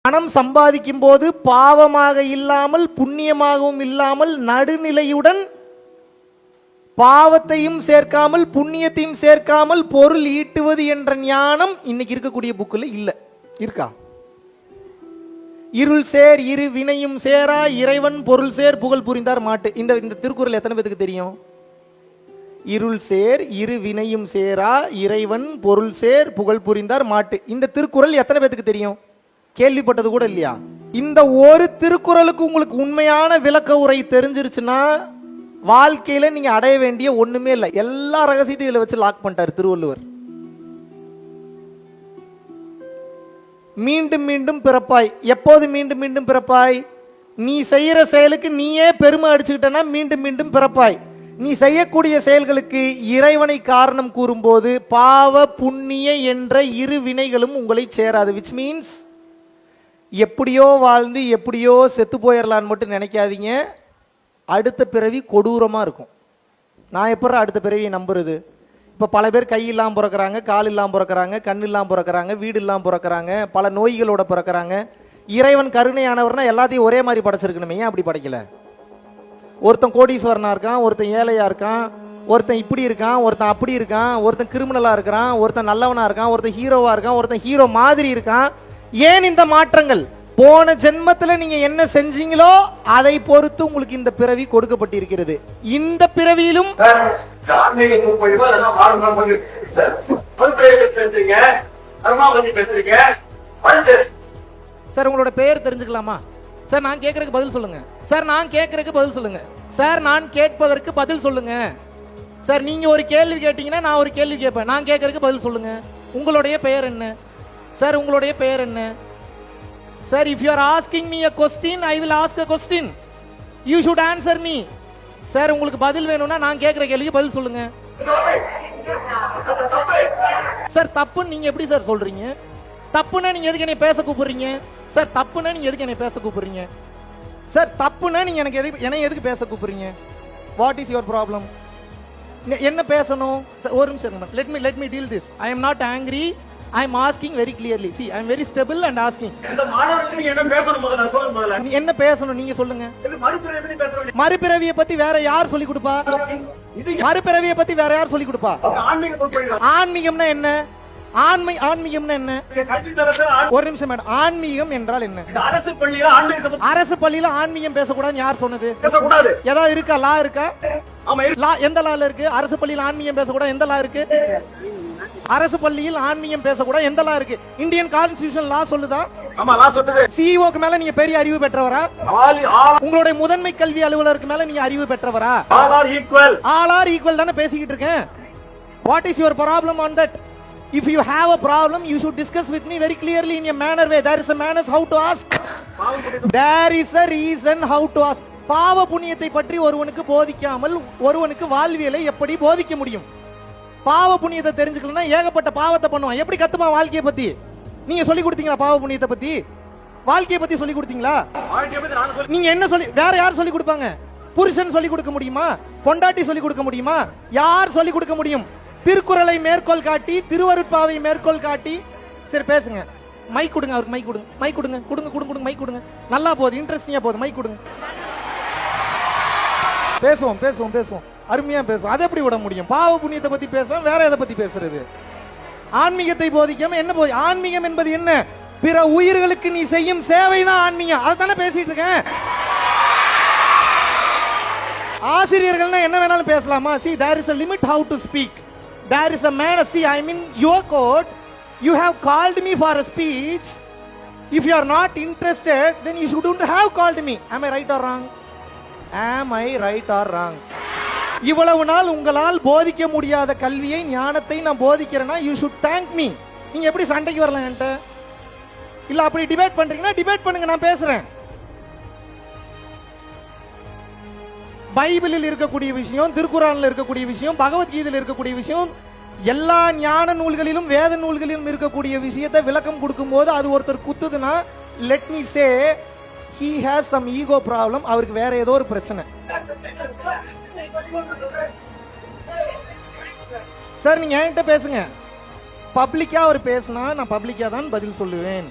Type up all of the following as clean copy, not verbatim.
பணம் சம்பாதிக்கும் போது பாவமாக இல்லாமல் புண்ணியமாகவும் இல்லாமல் நடுநிலையுடன் பாவத்தையும் சேர்க்காமல் புண்ணியத்தையும் சேர்க்காமல் பொருள் ஈட்டுவது என்ற ஞானம் இன்னைக்கு இருக்கக்கூடிய புக்கில் இல்ல. இருக்கா? இருள் சேர் இரு வினையும் சேரா இறைவன் பொருள் சேர் புகழ் புரிந்தார் மாட்டு. இந்த திருக்குறள் எத்தனை பேருக்கு தெரியும்? இருள் சேர் இரு வினையும் சேரா இறைவன் பொருள் சேர் புகழ் புரிந்தார் மாட்டு. இந்த திருக்குறள் எத்தனை பேருக்கு தெரியும்? கேள்விப்பட்டது கூட இல்லையா? இந்த ஒரு திருக்குறளுக்கு உங்களுக்கு உண்மையான விளக்க உரை தெரிஞ்சிருச்சுன்னா வாழ்க்கையில நீங்க அடைய வேண்டிய ஒண்ணுமே இல்லை. எல்லா ரகசியத்தையும் இதுல வச்சு லாக் பண்ணிட்டாரு திருவள்ளுவர். மீண்டும் மீண்டும் பிறப்பாய். எப்போது மீண்டும் மீண்டும் பிறப்பாய்? நீ செய்யற செயலுக்கு நீயே பெருமை அடிச்சுக்கிட்டனா மீண்டும் மீண்டும் பிறப்பாய். நீ செய்யக்கூடிய செயல்களுக்கு இறைவனை காரணம் கூறும்போது பாவ புண்ணிய என்ற இரு வினைகளும் உங்களை சேராது. விச் மீன்ஸ் எப்படியோ வாழ்ந்து எப்படியோ செத்து போயிடலான்னு மட்டும் நினைக்காதீங்க. அடுத்த பிறவி கொடூரமாக இருக்கும். நான் எப்போ அடுத்த பிறவியை நம்புறது? இப்போ பல பேர் கை இல்லாமல் பிறக்கிறாங்க, கால் இல்லாமல் பிறக்கிறாங்க, கண் இல்லாமல் பிறக்கிறாங்க, வீடு இல்லாமல் பிறக்கிறாங்க, பல நோய்களோட பிறக்கிறாங்க. இறைவன் கருணையானவர்னா எல்லாத்தையும் ஒரே மாதிரி படைச்சிருக்கணுமே, ஏன் அப்படி படைக்கல? ஒருத்தன் கோடீஸ்வரனா இருக்கான், ஒருத்தன் ஏழையா இருக்கான், ஒருத்தன் இப்படி இருக்கான், ஒருத்தன் அப்படி இருக்கான், ஒருத்தன் கிரிமினலா இருக்கிறான், ஒருத்தன் நல்லவனா இருக்கான், ஒருத்தன் ஹீரோவா இருக்கான், ஒருத்தன் ஹீரோ மாதிரி இருக்கான். ஏன் இந்த மாற்றங்கள்? போன ஜென்மத்துல நீங்க என்ன செஞ்சீங்களோ அதை பொறுத்து உங்களுக்கு இந்த பிறவி கொடுக்கப்பட்டிருக்கிறது. இந்த பிறவியிலும் சார் உங்களோட பெயர் தெரிஞ்சுக்கலாமா சார்? நான் கேட்கறதுக்கு பதில் சொல்லுங்க சார். நான் கேட்கறதுக்கு பதில் சொல்லுங்க சார். நான் கேட்பதற்கு பதில் சொல்லுங்க சார். நீங்க ஒரு கேள்வி கேட்டீங்கன்னா நான் ஒரு கேள்வி கேட்பேன். நான் கேட்கறதுக்கு பதில் சொல்லுங்க. உங்களுடைய பெயர் என்ன சார்? உங்களுடைய பெயர் என்ன sir? If you are asking me a question, I will ask a question. You should answer me. Sir உங்களுக்கு பதில் வேணும்னா நான் கேட்கிற கேள்விக்கு பதில் சொல்லுங்க சார். தப்புன்னு நீங்க எப்படி சார் சொல்றீங்க? தப்புன்னா நீங்க எதுக்கு என்னை பேச கூப்பிடுறீங்க சார்? தப்புன்னா நீங்க எதுக்கு என்னை பேச கூப்பிடுறீங்க சார்? தப்புன்னா நீங்க எனக்கு எதுக்கு பேச கூப்பிடுறீங்க? What is your problem? என்ன பேசணும்? ஒரு நிமிஷம். let me deal this. I am not angry. I am asking very clearly. See, I am very stable and asking. இந்த மாணவருக்கு நீங்க என்ன பேசணும் முதல்ல சொல்லுங்க. முதல்ல நீ என்ன பேசணும் நீங்க சொல்லுங்க. மறுபிறவியை பத்தி பேசுறீங்க. மறுபிறவியை பத்தி வேற யார் சொல்லி கொடுப்பா? மறுபிறவியை பத்தி வேற யார் சொல்லி கொடுப்பா? ஆன்மீகம்னா என்ன? ஆன்மீகம்னா என்ன? ஒரு நிமிஷம் மேடம். ஆன்மீகம் என்றால் என்ன? அரசு பள்ளியில ஆன்மீகம் பேசக்கூடாதுன்னு யார் சொன்னது? பேசக்கூடாது. ஏதாவது இருக்கா? லா இருக்கா? லா எந்த லால இருக்கு? அரசு பள்ளியில் ஆன்மீகம் பேசக்கூடாது எந்த லா இருக்கு? அரசு பள்ளியில் ஆன்மீகம் பேசக்கூடாது எந்த லா இருக்கு? இந்தியன் கான்ஸ்டிடியூஷன் லா சொல்லுதா? ஆமா, லா சொல்லுது. சிஇஓக்கு மேல நீங்க பெரிய அறிவு பெற்றவரா? உங்களுடைய முதன்மை கல்வி அலுவலருக்கு மேல நீங்க அறிவு பெற்றவரா? ஆல் ஆர் ஈக்குவல் தானே பேசிக்கிட்டு இருக்கேன். What is your problem on that? If you have a problem, you should discuss with me very clearly in a manner way. There is a manner how to ask. There is a reason how to ask. பாவ புண்ணியத்தை பற்றி ஒருவனுக்கு போதிக்காமல் ஒருவனுக்கு வாழ்வியலை எப்படி போதிக்க முடியும்? பாவ புண்ணியத்தை தெரிஞ்சுக்கலன்னா ஏகப்பட்ட பாவத்தை பண்ணுவான். எப்படி கத்துமா வாழ்க்கையை பத்தி? நீங்க சொல்லி கொடுத்தீங்களா? பாவ புண்ணியத்தை பத்தி வாழ்க்கையை பத்தி சொல்லி கொடுத்தீங்களா? நீங்க என்ன சொல்லி வேற யார் சொல்லி கொடுப்பாங்க? புருஷன் சொல்லி கொடுக்க முடியுமா? பொண்டாட்டி சொல்லி கொடுக்க முடியுமா? யார் சொல்லி கொடுக்க முடியும்? திருக்குறளை மேற்கோள் காட்டி திருவருட்பாவை மேற்கோள் காட்டி. சரி பேசுங்க. மைக் கொடுங்க அவருக்கு. மைக் கொடுங்க. மைக் கொடுங்க. கொடுங்க கொடுங்க கொடுங்க. மைக் கொடுங்க. நல்லா போகுது, இன்ட்ரெஸ்டிங்கா போகுது. மைக் கொடுங்க. பேசுவோம் பேசுவோம் பேசுவோம். அருமையா பேசுவோம். அதை எப்படி விட முடியும்? பாவ புண்ணியத்தை பத்தி பேசுவோம். வேற எதை பத்தி பேசுறது? ஆன்மீகத்தை போதிக்காம என்ன போதி? ஆன்மீகம் என்பது என்ன? பிற உயிர்களுக்கு நீ செய்யும் சேவை தான் ஆன்மீகம். அதுதானே பேசிட்டு இருக்கேன். ஆசிரியர்கள்னா என்ன வேணாலும் பேசலாமா? See, there is a limit how to speak. There is a manner. See, I mean your court. You have called me for a speech. If you are not interested, then you shouldn't have called me. Am I right or wrong? Am I right or wrong? இவ்வளவு நாள் உங்களால் போதிக்க முடியாத கல்வியை ஞானத்தை நான் போதிக்கிறேன்னா you should thank me. நீங்க எப்படி சண்டைக்கு வரலாம் என்கிட்ட? இல்ல அப்படி டிபேட் பண்றீங்கன்னா டிபேட் பண்ணுங்க, நான் பேசுறேன். பைபிளில் இருக்கக்கூடிய விஷயம், திருக்குறானில் இருக்கக்கூடிய விஷயம், பகவத்கீதையில் இருக்கக்கூடிய விஷயம், எல்லா ஞான நூல்களிலும் வேத நூல்களிலும் இருக்கக்கூடிய விஷயத்தை விளக்கம் கொடுக்கும் போது அது ஒருத்தர் குத்துதுன்னா let me say he has some ego problem. அவருக்கு வேற ஏதோ ஒரு பிரச்சனை. சார் நீங்க என்கிட்ட பேசுங்க. பப்ளிக்கா அவர் பேசினா நான் பப்ளிக்கா தான் பதில் சொல்லுவேன்.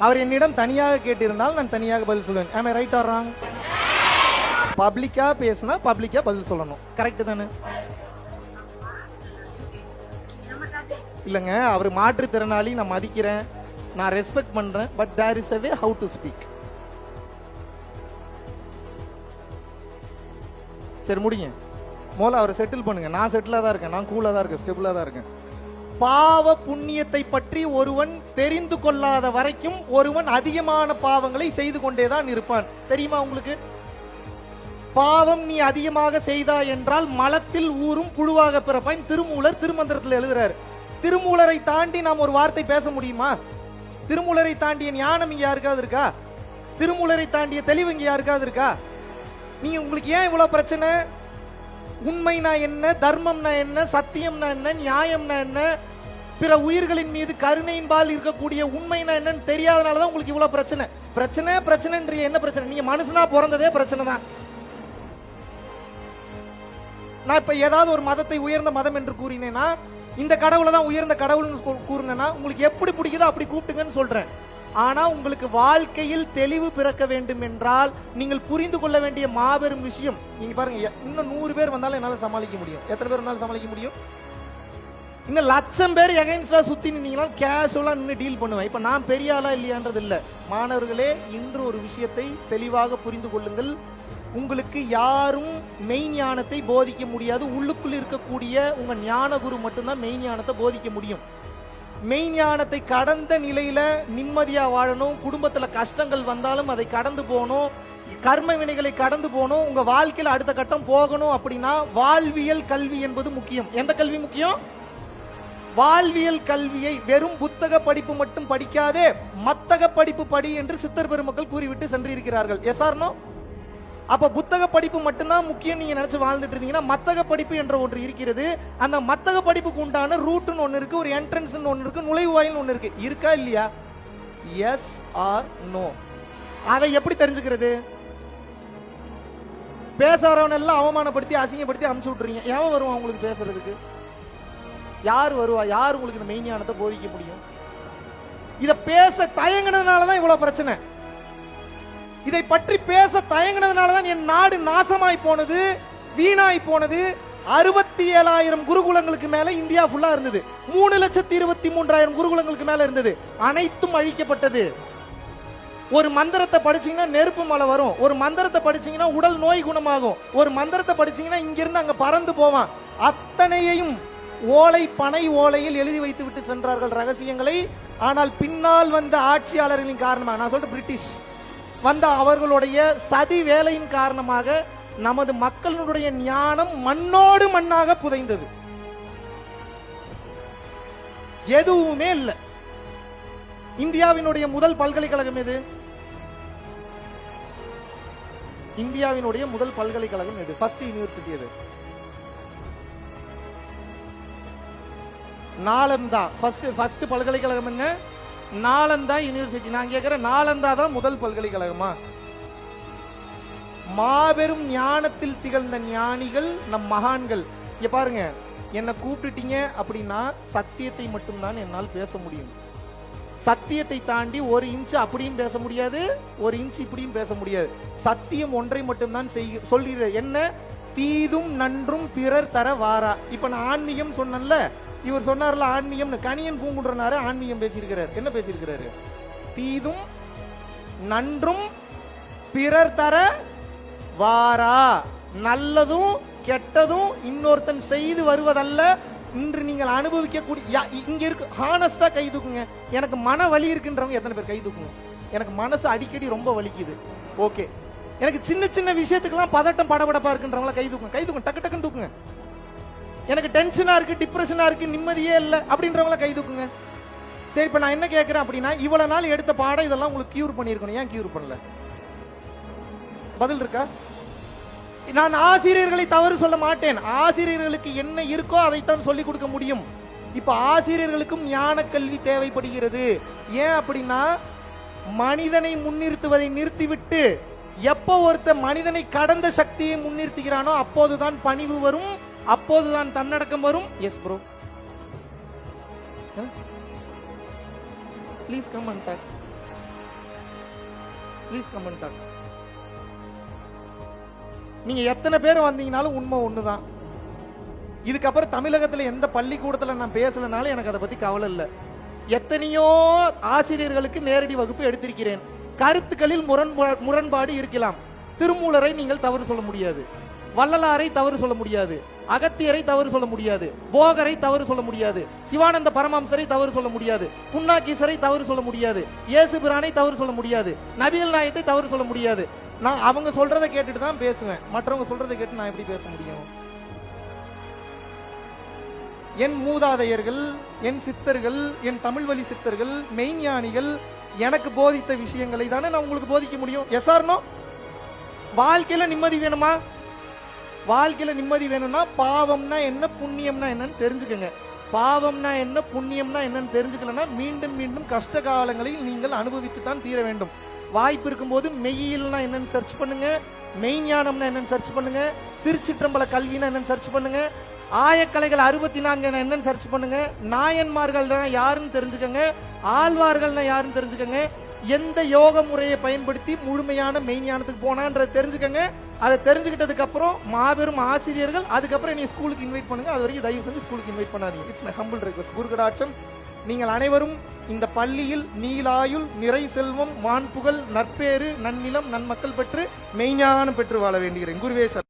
அவர் என்னிடம் தனியாக கேட்டிருந்தால் நான் தனியாக பதில் சொல்லுவேன். am I right or wrong? பப்ளிக்கா பேசினா பப்ளிக்கா பதில் சொல்லணும். கரெக்ட் தானே? இல்லைங்க, அவர் மாற்றுத்திறனாளி, நான் மதிக்கிறேன், நான் ரெஸ்பெக்ட் பண்றேன். But there is a way how to speak. சரி முடிங்க, முதல்ல அவரை செட்டில் பண்ணுங்க. நான் செட்டிலா தான் இருக்கேன், நான் கூலா தான் இருக்கேன், ஸ்டெபிளா தான் இருக்கேன். பாவ புண்ணியத்தை பற்றி ஒருவன் தெரிந்து கொள்ளாத வரைக்கும் ஒருவன் அதிகமான பாவங்களை செய்து கொண்டேதான் இருப்பான். தெரியுமா உங்களுக்கு? பாவம் நீ அதிகமாக செய்தா என்றால் மலத்தில் ஊரும் புழுவாக பிறப்பான். திருமூலர் திருமந்திரத்தில் எழுதுறாரு. திருமூலரை தாண்டி நாம் ஒரு வார்த்தை பேச முடியுமா? திருமூலரை தாண்டிய ஞானம் இங்க யாருக்காவது இருக்கா? திருமூலரை தாண்டிய தெளிவு இங்க யாருக்காவது இருக்கா? நீங்க உங்களுக்கு ஏன் இவ்வளவு பிரச்சனை? உண்மைனா என்ன, தர்மம்னா என்ன, சத்தியம்னா என்ன, நியாயம்னா என்ன, பிற உயிர்களின் மீது கருணையின்பால் இருக்கக்கூடிய உண்மைனா என்னன்னு தெரியாதனாலதான் உங்களுக்கு இவ்வளவு பிரச்சனை. பிரச்சனை என்ன பிரச்சனை? நீங்க மனுஷனா பிறந்ததே பிரச்சனை தான். நான் இப்ப ஏதாவது ஒரு மதத்தை உயர்ந்த மதம் என்று கூறினேன்னா, இந்த கடவுளை தான் உயர்ந்த கடவுள்னு கூறினேன்னா உங்களுக்கு எப்படி பிடிக்குதோ அப்படி கூப்பிட்டுங்கன்னு சொல்றேன். ஆனா உங்களுக்கு வாழ்க்கையில் தெளிவு பிறக்க வேண்டும் என்றால் நீங்கள் புரிந்து கொள்ள வேண்டிய மாபெரும் விஷயம். நீங்க பாருங்க, இன்னும் 100 பேர் வந்தாலும் என்னால சமாளிக்க முடியும். எத்தனை பேர் வந்தாலும் சமாளிக்க முடியும்? இன்னும் 1,00,000 பேர் எகைன்ஸ்டா சுத்தி நின்னீங்கன்னா கேஷுவலா நின்று டீல் பண்ணுவேன். இப்ப நான் பெரிய ஆளா இல்லையான்றது இல்ல. மாணவர்களே, இன்று ஒரு விஷயத்தை தெளிவாக புரிந்து கொள்ளுங்கள். உங்களுக்கு யாரும் மெய் ஞானத்தை போதிக்க முடியாது. உள்ளுக்குள் இருக்கக்கூடிய உங்க ஞான குரு மட்டும்தான் மெய் ஞானத்தை போதிக்க முடியும். மெய் ஞானத்தை கடந்த நிலையில நிம்மதியா வாழணும். குடும்பத்துல கஷ்டங்கள் வந்தாலும் அதை கடந்து போகணும். கர்ம வினைகளை கடந்து போகணும். உங்க வாழ்க்கையில அடுத்த கட்டம் போகணும் அப்படின்னா வாழ்வியல் கல்வி என்பது முக்கியம். எந்த கல்வி முக்கியம்? வாழ்வியல் கல்வியை வெறும் புத்தக படிப்பு மட்டும் படிக்காதே, மத்தக படிப்பு படி என்று சித்தர் பெருமக்கள் கூறிவிட்டு சென்றிருக்கிறார்கள். Yes or no? அப்ப புத்தக படிப்பு மட்டும்தான் முக்கியம் நீங்க நினைச்சு வாழ்ந்துட்டு இருந்தீங்கன்னா, மத்தக படிப்பு என்ற ஒன்று இருக்கிறது. அந்த மத்தக படிப்புக்கு உண்டான ரூட்னு ஒன்னு இருக்கு, ஒரு என்ட்ரன்ஸ் ஒன்னு இருக்கு, நுழைவாயில் ஒன்னு இருக்கு. இருக்கா இல்லையா? Yes or no? அதை எப்படி தெரிஞ்சுக்கிறது? பேசுறவன் எல்லாம் அவமானப்படுத்தி அசிங்கப்படுத்தி அமுச்சு விட்டுறீங்க. எவன் வருவான் உங்களுக்கு பேசுறதுக்கு? யார் வருவா? யார் உங்களுக்கு இந்த மெய்ஞானத்தை போதிக்க முடியும்? இத பேச தயங்கினதுனாலதான் இவ்வளவு பிரச்சனை. இதை பற்றி பேச தயங்கினதுனாலதான் என் நாடு நாசமாய் போனது, வீணாய் போனது. 67,000 குருகுலங்களுக்கு மேல இந்தியா ஃபுல்லா இருந்தது. 3,23,000 குருகுலங்களுக்கு மேல இருந்தது. அனைத்தும் அழிக்கப்பட்டது. ஒரு மந்திரத்தை படிச்சீங்கன்னா நெருப்பு மலை வரும். ஒரு மந்திரத்தை படிச்சீங்கன்னா உடல் நோய் குணமாகும். ஒரு மந்திரத்தை படிச்சீங்கன்னா இங்கிருந்து அங்க பறந்து போவான். அத்தனையையும் ஓலை பனை ஓலையில் எழுதி வைத்து விட்டு சென்றார்கள் ரகசியங்களை. ஆனால் பின்னால் வந்த ஆட்சியாளர்களின் காரணமாக, நான் சொல்றேன் பிரிட்டிஷ் வந்த அவர்களுடைய சதி வேலையின் காரணமாக நமது மக்களுடைய ஞானம் மண்ணோடு மண்ணாக புதைந்தது. எதுவுமே இல்லை. இந்தியாவினுடைய முதல் பல்கலைக்கழகம் எது? இந்தியாவினுடைய முதல் பல்கலைக்கழகம் எது? ஃபர்ஸ்ட் யூனிவர்சிட்டி எது? நாலந்தா. ஃபர்ஸ்ட் பல்கலைக்கழகம் என்ன? நாலந்தா யூனிவர்சிட்டி. நான் கேட்கிறேன், நாலந்தா தான் முதல் பல்கலைக்கழகமா? மாபெரும் ஞானத்தில் திகழ்ந்த ஞானிகள் நம் மகான்கள். இங்க பாருங்க, என்னை கூப்பிட்டுட்டீங்க அப்படின்னா சத்தியத்தை மட்டும்தான் என்னால் பேச முடியும். சத்தியத்தை தாண்டி 1 இன்ச் அப்படியும் பேச முடியாது, 1 இன்ச் இப்படியும் பேச முடியாது. சத்தியம் ஒன்றை மட்டும்தான் சொல்கிற. என்ன? தீதும் நன்றும் பிறர் தர வாரா. இப்ப நான் ஆன்மீகம் சொன்னேன்ல, இவர் சொன்னார்ல ஆன்மீகம், கணியன் பூங்குன்றனாரு ஆன்மீகம் பேசியிருக்கிறார். என்ன பேசியிருக்கிறாரு? தீதும் நன்றும் பிறர் தர வாரா. நல்லதும் கெட்டதும் இன்னொருத்தன் செய்து வருவதல்ல, இன்று நீங்கள் அனுபவிக்கக்கூடிய. இங்க இருக்கு, ஹானஸ்டா கை தூக்குங்க. எனக்கு மன வலி இருக்குன்றவங்க எத்தனை பேர் கை தூக்குங்க? எனக்கு மனசு அடிக்கடி ரொம்ப வலிக்குது. ஓகே. எனக்கு சின்ன சின்ன விஷயத்துக்கெல்லாம் பதட்டம் படபடப்பா இருக்குன்றவங்கள கை தூக்குங்க. கை தூக்குங்க, டக்கு டக்குன்னு தூக்குங்க. எனக்கு டென்ஷனா இருக்கு, டிப்ரெஷனா இருக்கு, நிம்மதியே இல்லை அப்படின்றவங்கள கை தூக்குங்க. சரி, இப்ப நான் என்ன கேட்கிறேன் அப்படின்னா, இவ்வளவு நாள் எடுத்த பாடம் இதெல்லாம் உங்களுக்கு கியூர் பண்ணிருக்கணும். ஏன் கியூர் பண்ணல? பதில் இருக்கா? நான் ஆசிரியர்களை தவறு சொல்ல மாட்டேன். ஆசிரியர்களுக்கு என்ன இருக்கோ அதைத்தான் சொல்லிக் கொடுக்க முடியும். இப்ப ஆசிரியர்களுக்கும் ஞான கல்வி தேவைப்படுகிறது. ஏன் அப்படின்னா, மனிதனை முன்னிறுத்துவதை நிறுத்திவிட்டு எப்போ ஒருத்த மனிதனை கடந்த சக்தியை முன்னிறுத்துகிறானோ அப்போதுதான் பணிவு வரும், அப்போதுதான் தன்னடக்கம் வரும். Yes bro, please come and talk. Please come and talk. நீங்க எத்தனை பேர் வந்தீங்கனாலும் உண்மை ஒண்ணுதான். இதுக்கப்புறம் தமிழகத்துல எந்த பள்ளிக்கூடத்துல நான் பேசலனாலும் எனக்கு அதை பத்தி கவலை இல்லை. எத்தனையோ ஆசிரியர்களுக்கு நேரடி வகுப்பு எடுத்திருக்கிறேன். கருத்துக்களில் முரண்பாடு இருக்கலாம். திருமூலரை நீங்கள் தவறு சொல்ல முடியாது, வள்ளலாரை தவறு சொல்ல முடியாது, அகத்தியரை தவறு சொல்ல முடியாது, போகரை தவறு சொல்ல முடியாது, சிவானந்த பரமஹம்சரை தவறு சொல்ல முடியாது, புன்னாகீசரை தவறு சொல்ல முடியாது, இயேசு பிரானை தவறு சொல்ல முடியாது, நபிகள் நாயகத்தை தவறு சொல்ல முடியாது. நான் அவங்க சொல்றதை கேட்டுட்டு தான் பேசுவேன். மற்றவங்க சொல்றதை கேட்டு நான் எப்படி பேச முடியும்? என் மூதாதையர்கள், என் சித்தர்கள், என் தமிழ் வழி சித்தர்கள், மெய்ஞானிகள் எனக்கு போதித்த விஷயங்களை தானே நான் உங்களுக்கு போதிக்க முடியும். Yes or no? வாழ்க்கையில நிம்மதி வேணுமா? வாழ்க்கையில நிம்மதி வேணும்னா பாவம்னா என்ன, புண்ணியம்னா என்னன்னு தெரிஞ்சுக்கங்க. பாவம்னா என்ன, புண்ணியம்னா என்னன்னு தெரிஞ்சுக்கலன்னா மீண்டும் மீண்டும் கஷ்ட காலங்களில் நீங்கள் அனுபவித்து தான் தீர வேண்டும். வாய்ப்பு இருக்கும்போது மெய்யியல்னா என்னன்னு சர்ச் பண்ணுங்க, மெய்ஞானம்னா என்னன்னு சர்ச் பண்ணுங்க, திருச்சிற்றம்பல கல்வினா என்னன்னு சர்ச் பண்ணுங்க, ஆயக்கலைகள் 64 என்னன்னு சர்ச் பண்ணுங்க, நாயன்மார்கள் யாருன்னு தெரிஞ்சுக்கங்க, ஆழ்வார்கள்னா யாருன்னு தெரிஞ்சுக்கங்க, எந்த யோக முறையை பயன்படுத்தி முழுமையான மெய்ஞானத்துக்கு போனான்றதை தெரிஞ்சுக்கங்க. அதை தெரிஞ்சுக்கிட்டதுக்கு அப்புறம் மாபெரும் ஆசிரியர்கள் அதுக்கப்புறம் நீ ஸ்கூலுக்கு இன்வைட் பண்ணுங்க. அது வரைக்கும் தயவு செஞ்சு ஸ்கூலுக்கு இன்வைட் பண்ணாதீங்க. It's my humble request. குருகடாட்சம். நீங்கள் அனைவரும் இந்த பள்ளியில் நீலாயுள், நிறை செல்வம், வான்புகழ், நற்பேறு, நன்னிலம், நன்மக்கள் பெற்று மெய்ஞானம் பெற்று வாழ வேண்டுகிறேன். குருவே சரணம்.